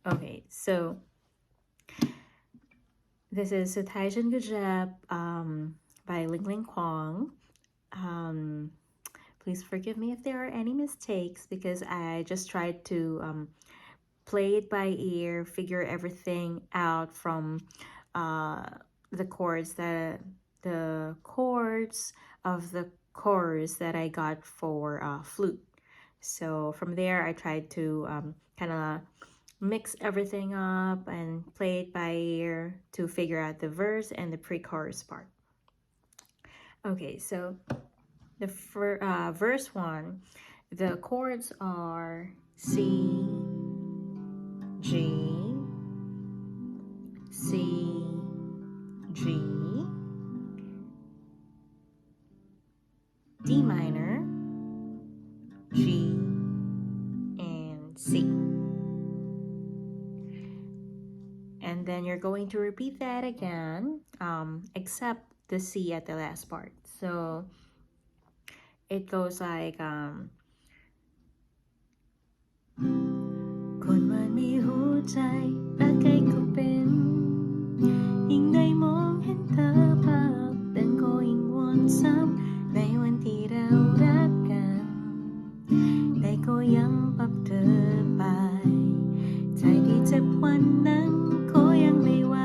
Okay, so this is Sutaijan Gujab by Ling Ling Kwong. Um, please forgive me if there are any mistakes because I just tried to play it by ear, figure everything out from uh, the chords of the chorus that I got for flute. So from there, I tried to kind of mix everything up and play it by ear to figure out the verse and the pre-chorus part. Okay, so the verse one, the chords are C, G, C, G, D minor, G, and C. And then you're going to repeat that again, except the C at the last part. So it goes like, คนมันมีหัวใจรักใครก็เป็นยิ่งได้มองเห็นเธอภาพนั้นก็ยิ่งวนซ้ำในวันที่เรารักกันแต่ก็ยังปรับเธอไปใจที่เจ็บวันนั้นก็ยังไม่ไหว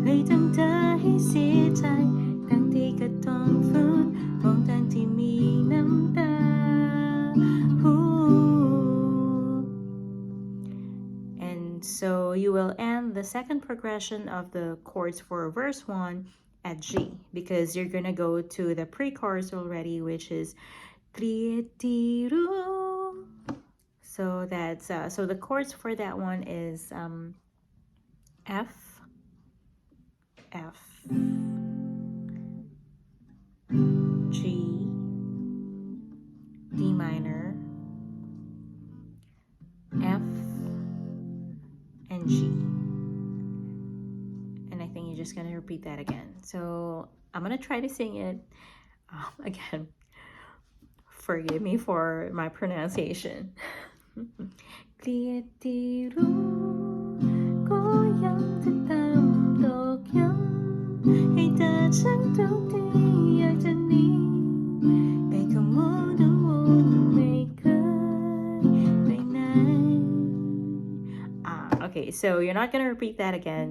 เลยทำเธอให้เสียใจทั้งที่ก็ต้องฝืนมองทันที่มีน้ำตา So you will end the second progression of the chords for verse 1 at G because you're gonna go to the pre-chorus already, which is Trietiru. So that's so the chords for that one is F, F, G, D minor, F, and G. And I think you're just gonna repeat that again. So I'm gonna try to sing it again. Forgive me for my pronunciation. เกลียดที่รู้ก็ยังจะตามตอกย้ำให้เธอฉันทุกทีอยากจะหนีแต่ก็มัวดูไม่เคยไปไหน Okay, so you're not gonna repeat that again.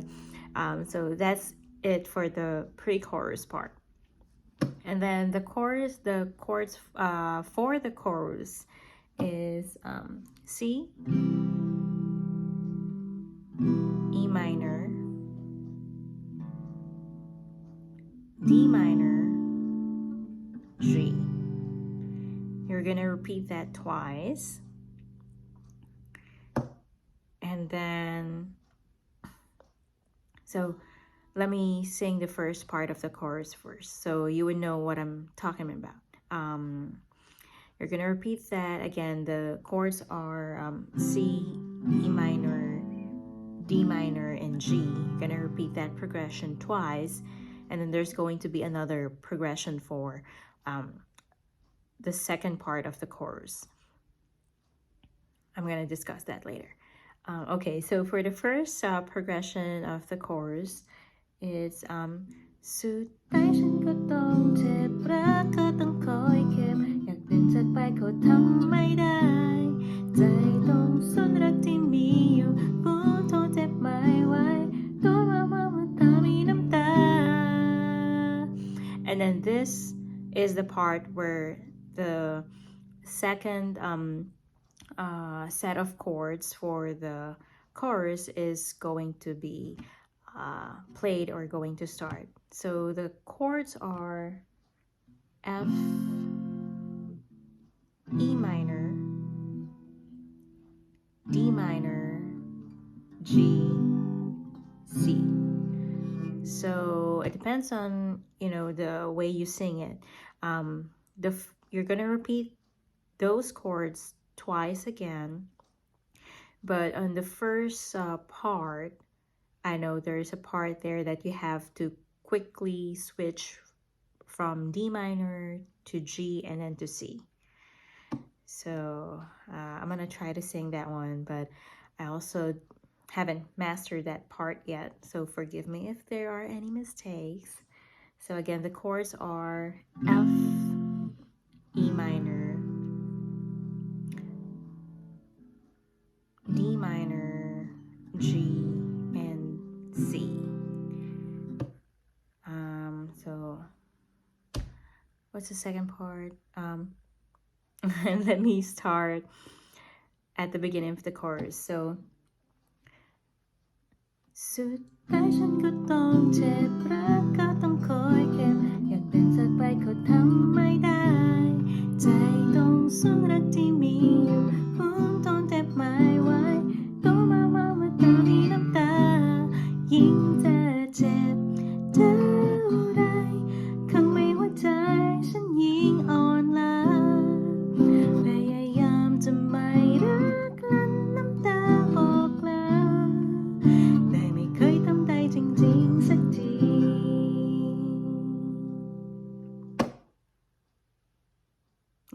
So that's it for the pre-chorus part. And then the chords for the chorus is C, E minor, D minor, G. You're gonna repeat that twice. And then, so let me sing the first part of the chorus first so you would know what I'm talking about. You're gonna repeat that again. The chords are C, E minor, D minor, and G. You're gonna repeat that progression twice, and then there's going to be another progression for the second part of the chorus. I'm gonna discuss that later. Okay, so for the first progression of the chorus, it's สุดท้ายฉันก็ต้องเจ็บรักก็ต้องคอยเก็บอยากเดินจากไปก็ทำไม่ได้ใจต้องสูญรักที่มีอยู่พูดโทษเจ็บไม่ไหวตัวมาตามีน้ำตา and then this is the part where the second set of chords for the chorus is going to be played or going to start. So the chords are F, E minor, D minor, G, C. So it depends on, the way you sing it. You're gonna repeat those chords twice again, but on the first part, I know there's a part there that you have to quickly switch from D minor to G and then to C. So I'm gonna try to sing that one, but I also haven't mastered that part yet, so forgive me if there are any mistakes. So again, the chords are F, E minor, D minor, G, and C. So what's the second part? Let me start at the beginning of the chorus. So สุดท้ายฉันก็ต้องเจ็บรักก็ต้องคอยเก็บอยากเป็นสักไปก็ทำไม่ได้ใจต้องสู้รักที่มีอยู่คงทนเจ็บไม่ไหวรู้มาว่าเมื่อตามีน้ำตายิ่งจะเจ็บเท่าไรข้างในหัวใจฉันยิ่งอ่อนล้าพยายามจะไม่รักกลั้นน้ำตาบอกลาแต่ไม่เคยทำได้จริงๆสักที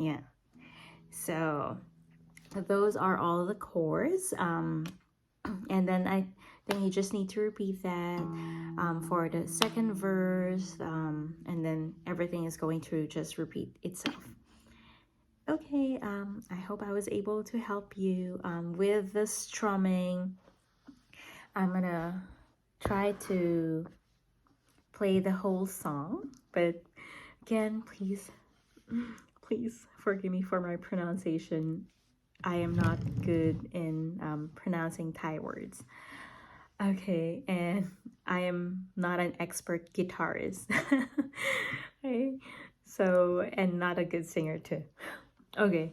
Yeah, so those are all the chords, and then I think you just need to repeat that for the second verse, and then everything is going to just repeat itself. Okay, I hope I was able to help you with the strumming. I'm gonna try to play the whole song, but again, please forgive me for my pronunciation. I am not good in pronouncing Thai words. Okay, and I am not an expert guitarist. Okay, so, and not a good singer too. Okay.